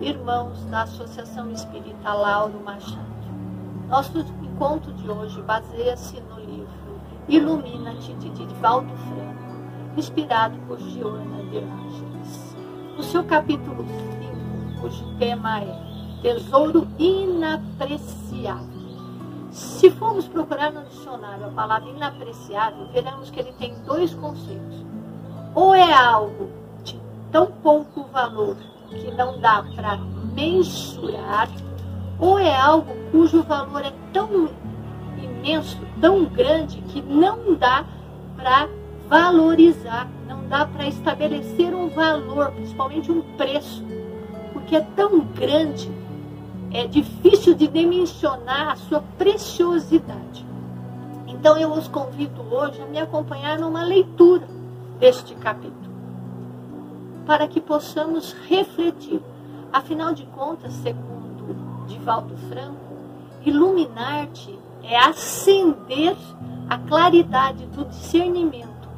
irmãos da Associação Espírita Lauro Machado. Nosso encontro de hoje baseia-se no livro Ilumina-te, de Divaldo Franco, inspirado por Joana de Ângeles. No seu capítulo 5, cujo tema é Tesouro Inapreciável. Se formos procurar no dicionário a palavra inapreciável, veremos que ele tem dois conceitos. Ou é algo de tão pouco valor que não dá para mensurar, ou é algo cujo valor é tão imenso, tão grande, que não dá para valorizar, não dá para estabelecer um valor, principalmente um preço, porque é tão grande, é difícil de dimensionar a sua preciosidade. Então eu os convido hoje a me acompanhar numa leitura deste capítulo, para que possamos refletir. Afinal de contas, segundo Divaldo Franco, iluminar-te é acender a claridade do discernimento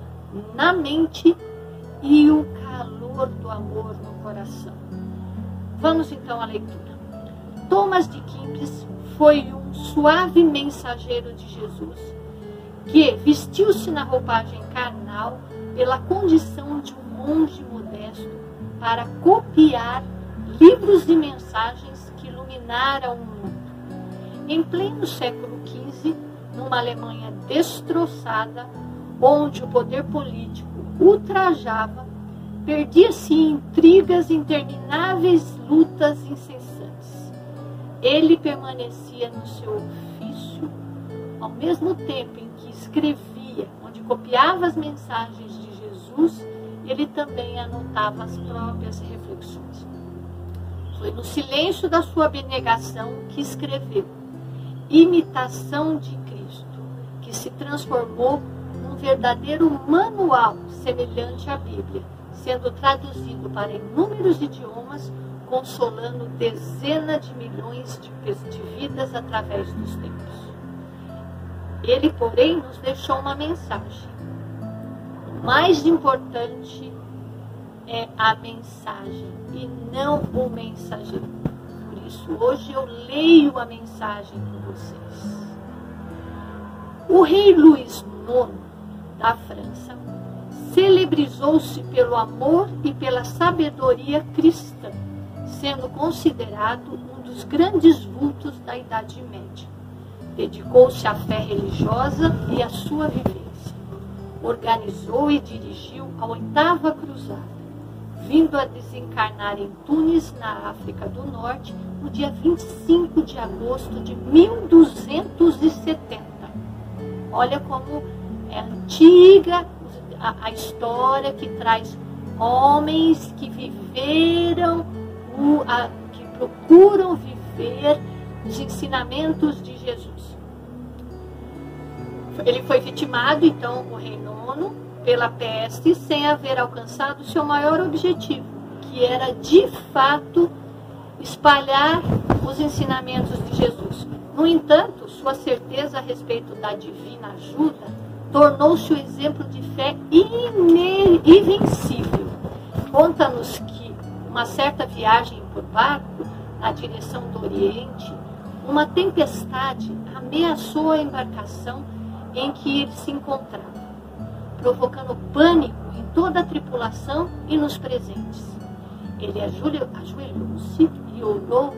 na mente e o calor do amor no coração. Vamos então à leitura. Thomas de Kempis foi um suave mensageiro de Jesus, que vestiu-se na roupagem carnal pela condição de um monge modesto para copiar livros e mensagens que iluminaram o mundo. Em pleno século XV, numa Alemanha destroçada, onde o poder político ultrajava, perdia-se em intrigas, intermináveis lutas incessantes. Ele permanecia no seu ofício, ao mesmo tempo em que escrevia, onde copiava as mensagens de Jesus, ele também anotava as próprias reflexões. Foi no silêncio da sua abnegação que escreveu Imitação de Cristo, que se transformou num verdadeiro manual semelhante à Bíblia, sendo traduzido para inúmeros idiomas, consolando dezenas de milhões de vidas através dos tempos. Ele, porém, nos deixou uma mensagem. O mais importante é a mensagem e não o mensageiro. Por isso, hoje eu leio a mensagem com vocês. O rei Luís IX da França celebrizou-se pelo amor e pela sabedoria cristã, sendo considerado um dos grandes vultos da Idade Média. Dedicou-se à fé religiosa e à sua vivência. Organizou e dirigiu a 8ª Cruzada, vindo a desencarnar em Tunis, na África do Norte, no dia 25 de agosto de 1270. Olha como é antiga a história que traz homens que viveram, que procuram viver os ensinamentos de Jesus. Ele foi vitimado, então, o rei IX, pela peste, sem haver alcançado seu maior objetivo, que era, de fato, espalhar os ensinamentos de Jesus. No entanto, sua certeza a respeito da divina ajuda tornou-se um exemplo de fé invencível. Conta-nos que, uma certa viagem por barco, na direção do Oriente, uma tempestade ameaçou a embarcação em que ele se encontrava, provocando pânico em toda a tripulação e nos presentes. Ele ajoelhou-se e orou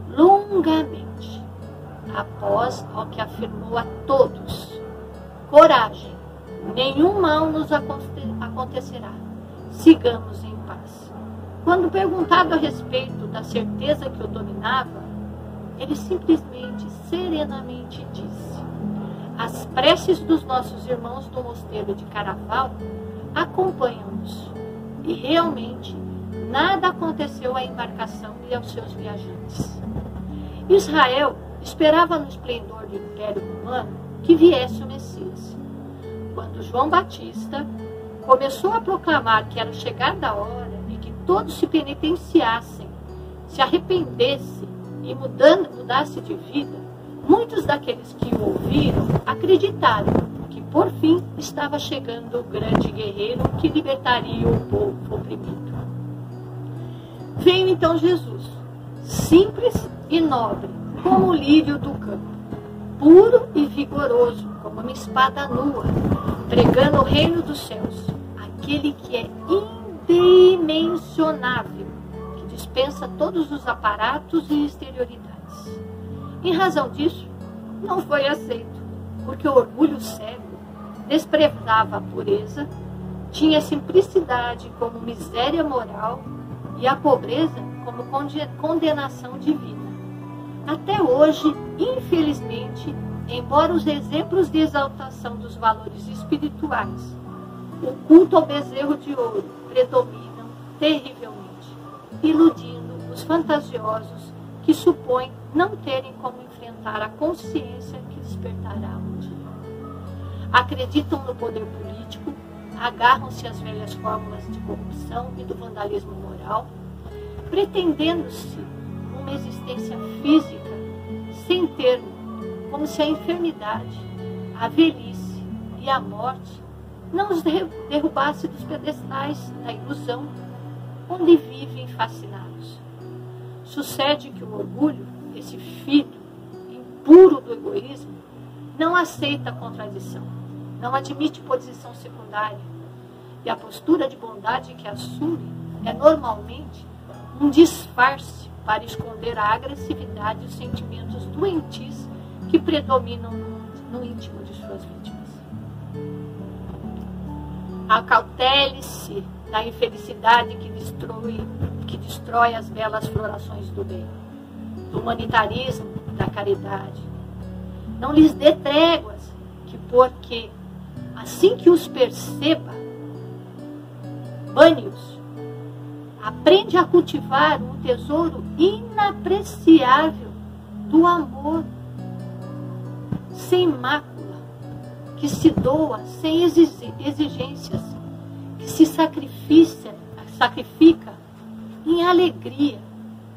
longamente, após o que afirmou a todos: coragem, nenhum mal nos acontecerá, sigamos em paz. Quando perguntado a respeito da certeza que o dominava, ele simplesmente, serenamente disse: as preces dos nossos irmãos do mosteiro de Caraval acompanham-nos, e realmente nada aconteceu à embarcação e aos seus viajantes. Israel esperava no esplendor do Império Romano que viesse o Messias. Quando João Batista começou a proclamar que era chegada a hora e que todos se penitenciassem, se arrependessem e mudassem de vida, muitos daqueles que o ouviram acreditaram que, por fim, estava chegando o grande guerreiro que libertaria o povo oprimido. Veio então Jesus, simples e nobre, como o lírio do campo, puro e vigoroso, como uma espada nua, pregando o reino dos céus, aquele que é indimensionável, que dispensa todos os aparatos e exterioridades. Em razão disso, não foi aceito, porque o orgulho cego desprezava a pureza, tinha simplicidade como miséria moral e a pobreza como condenação divina. Até hoje, infelizmente, embora os exemplos de exaltação dos valores espirituais, o culto ao bezerro de ouro predominam terrivelmente, iludindo os fantasiosos que supõem não terem como enfrentar a consciência que despertará um dia. Acreditam no poder político, agarram-se às velhas fórmulas de corrupção e do vandalismo moral, pretendendo-se uma existência física sem termo, como se a enfermidade, a velhice e a morte não os derrubasse dos pedestais da ilusão onde vivem fascinados. Sucede que o orgulho, esse filho impuro do egoísmo, não aceita a contradição, não admite posição secundária, e a postura de bondade que assume é normalmente um disfarce para esconder a agressividade e os sentimentos doentios que predominam no íntimo de suas vítimas. Acautele-se da infelicidade que destrói as belas florações do bem, do humanitarismo, da caridade. Não lhes dê tréguas, porque assim que os perceba, bane-os. Aprende a cultivar um tesouro inapreciável do amor, sem mácula, que se doa sem exigências, que se sacrifica em alegria,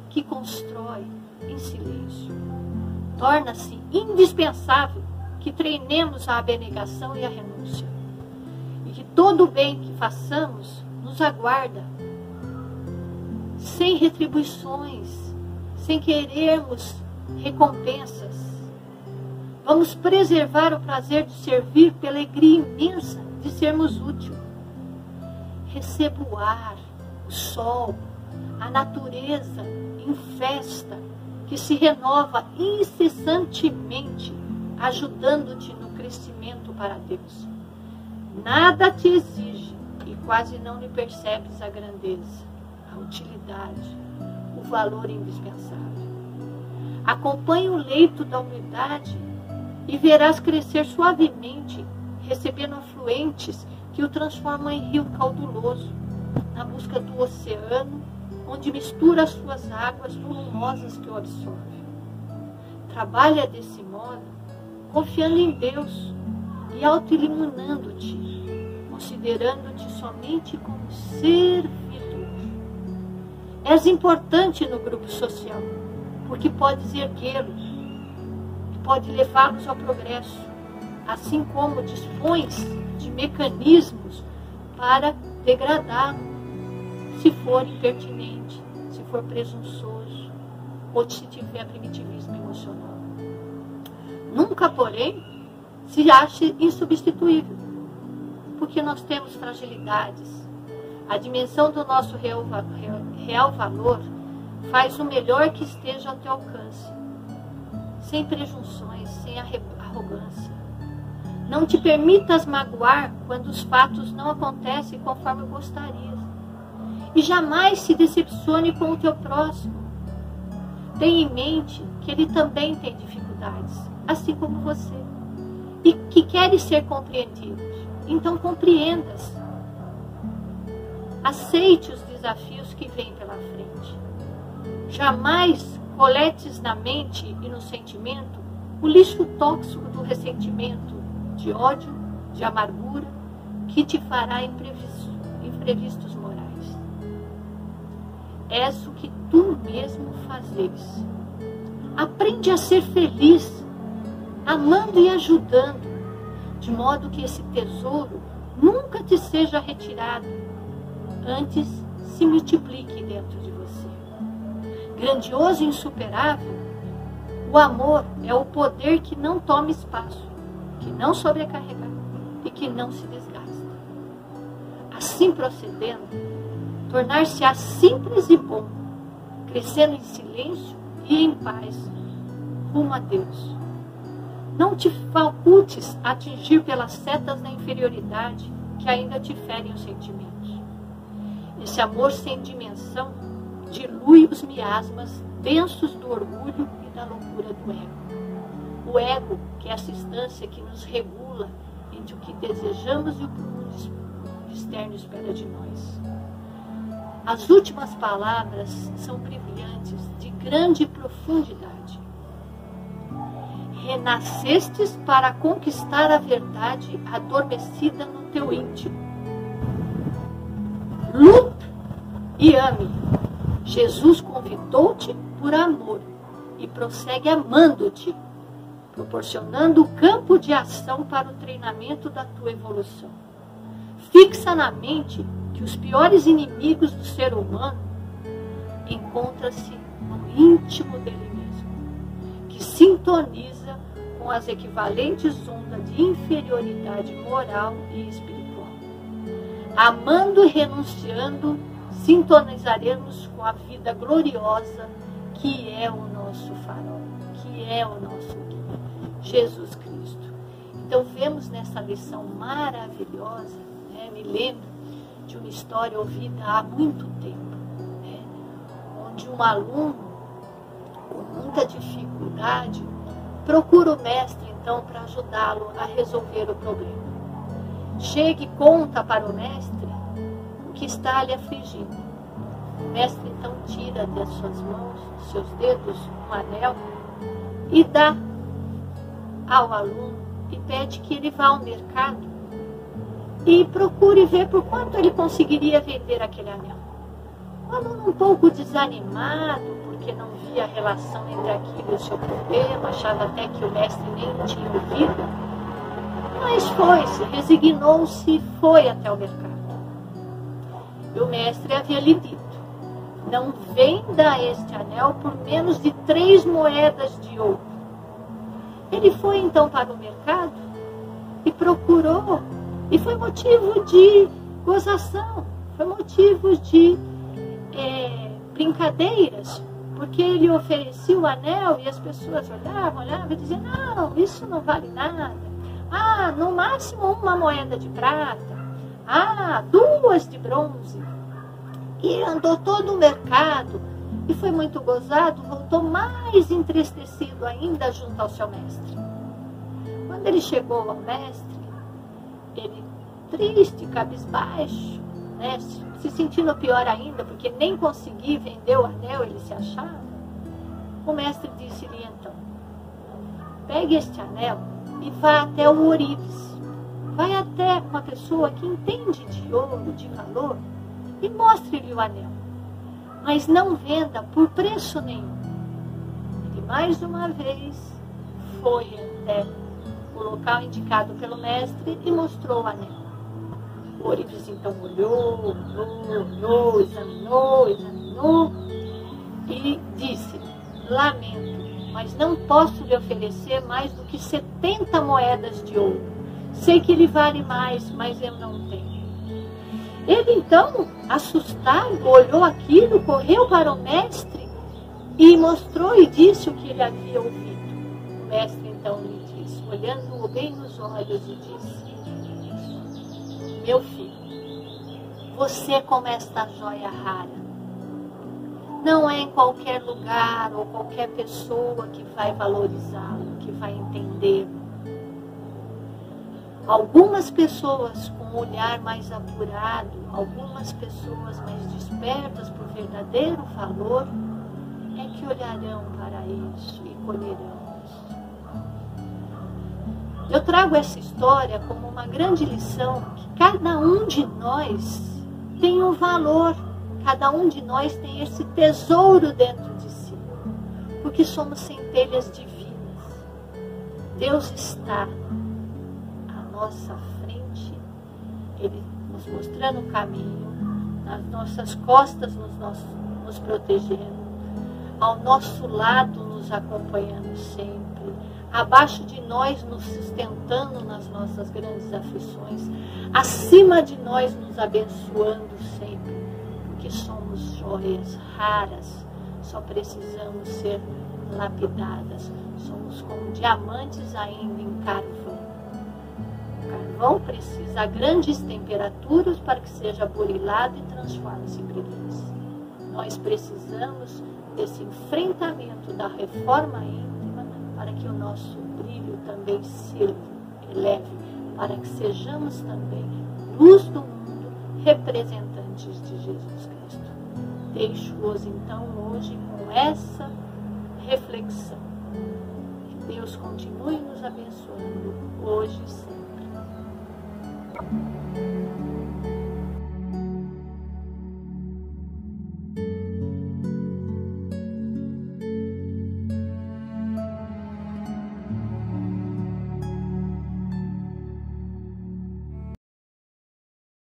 que constrói em silêncio. Torna-se indispensável que treinemos a abnegação e a renúncia, e que todo o bem que façamos nos aguarda, sem retribuições, sem querermos recompensas. Vamos preservar o prazer de servir pela alegria imensa de sermos úteis. Receba o ar, o sol, a natureza em festa, que se renova incessantemente, ajudando-te no crescimento para Deus. Nada te exige e quase não lhe percebes a grandeza, a utilidade, o valor indispensável. Acompanhe o leito da humildade e verás crescer suavemente, recebendo afluentes que o transformam em rio cauduloso, na busca do oceano, onde mistura as suas águas volumosas que o absorve. Trabalha desse modo, confiando em Deus e auto-iluminando-te, considerando-te somente como servidor. És importante no grupo social, porque podes erguê-los, pode levá-los ao progresso, assim como dispões de mecanismos para degradá-lo, se for impertinente, se for presunçoso, ou se tiver primitivismo emocional. Nunca, porém, se ache insubstituível, porque nós temos fragilidades. A dimensão do nosso real valor faz o melhor que esteja ao teu alcance, sem presunções, sem arrogância. Não te permitas magoar quando os fatos não acontecem conforme gostarias. E jamais se decepcione com o teu próximo. Tenha em mente que ele também tem dificuldades, assim como você, e que queres ser compreendido. Então compreenda-se. Aceite os desafios que vêm pela frente. Jamais coletes na mente e no sentimento o lixo tóxico do ressentimento, de ódio, de amargura, que te fará imprevistos morais. És o que tu mesmo fazes. Aprende a ser feliz, amando e ajudando, de modo que esse tesouro nunca te seja retirado, antes se multiplique dentro de você. grandioso e insuperável, o amor é o poder que não toma espaço, que não sobrecarrega e que não se desgasta. Assim procedendo, tornar-se-á simples e bom, crescendo em silêncio e em paz, rumo a Deus. Não te facultes atingir pelas setas da inferioridade que ainda te ferem os sentimentos. Esse amor sem dimensão dilui os miasmas densos do orgulho e da loucura do ego. O ego, que é essa instância que nos regula entre o que desejamos e o que o mundo externo espera de nós. As últimas palavras são brilhantes, de grande profundidade. Renascestes para conquistar a verdade adormecida no teu íntimo. Lute e ame. Jesus convidou-te por amor e prossegue amando-te, proporcionando o campo de ação para o treinamento da tua evolução. Fixa na mente que os piores inimigos do ser humano encontram-se no íntimo dele mesmo, que sintoniza com as equivalentes ondas de inferioridade moral e espiritual. Amando e renunciando, sintonizaremos com a vida gloriosa que é o nosso farol, que é o nosso guia, Jesus Cristo. Então vemos nessa lição maravilhosa, me lembro de uma história ouvida há muito tempo, onde um aluno, com muita dificuldade, procura o mestre então para ajudá-lo a resolver o problema. Chega e conta para o mestre o que está lhe afligindo. O mestre então tira das suas mãos, dos seus dedos, um anel e dá ao aluno e pede que ele vá ao mercado e procure ver por quanto ele conseguiria vender aquele anel. O aluno um pouco desanimado, porque não via a relação entre aquilo e o seu problema, achava até que o mestre nem tinha ouvido, mas foi-se, resignou-se e foi até o mercado. E o mestre havia lhe dito: não venda este anel por menos de 3 moedas de ouro. Ele foi então para o mercado e procurou, e foi motivo de gozação, foi motivo de brincadeiras, porque ele oferecia o anel e as pessoas olhavam e diziam: não, isso não vale nada. Ah, no máximo 1 moeda de prata. Ah, 2 de bronze. E andou todo o mercado e foi muito gozado, voltou mais entristecido ainda junto ao seu mestre. Quando ele chegou ao mestre, ele triste, cabisbaixo, se sentindo pior ainda, porque nem conseguia vender o anel, ele se achava. O mestre disse-lhe então: pegue este anel e vá até o ourives. Vai até uma pessoa que entende de ouro, de valor, e mostre-lhe o anel. Mas não venda por preço nenhum. Ele mais uma vez foi até o local indicado pelo mestre e mostrou o anel. O ourives então olhou, examinou e disse: lamento, mas não posso lhe oferecer mais do que 70 moedas de ouro. Sei que ele vale mais, mas eu não tenho. Ele então, assustado, olhou aquilo, correu para o mestre e mostrou e disse o que ele havia ouvido. O mestre então lhe disse, olhando-o bem nos olhos, e disse: meu filho, você é como esta joia rara. Não é em qualquer lugar ou qualquer pessoa que vai valorizá-lo, que vai entendê-lo. Algumas pessoas com um olhar mais apurado, algumas pessoas mais despertas por verdadeiro valor, é que olharão para isso e colherão isso. Eu trago essa história como uma grande lição, que cada um de nós tem um valor, cada um de nós tem esse tesouro dentro de si, porque somos centelhas divinas. Deus está nossa frente, Ele nos mostrando o caminho, nas nossas costas nos protegendo, ao nosso lado, nos acompanhando sempre, abaixo de nós, nos sustentando nas nossas grandes aflições, acima de nós, nos abençoando sempre, porque somos joias raras, só precisamos ser lapidadas, somos como diamantes ainda em carvão. O carvão precisa a grandes temperaturas para que seja burilado e transforme-se em brilhância. Nós precisamos desse enfrentamento da reforma íntima para que o nosso brilho também se eleve, para que sejamos também luz do mundo, representantes de Jesus Cristo. Deixo-os então hoje com essa reflexão. Que Deus continue nos abençoando hoje e sempre.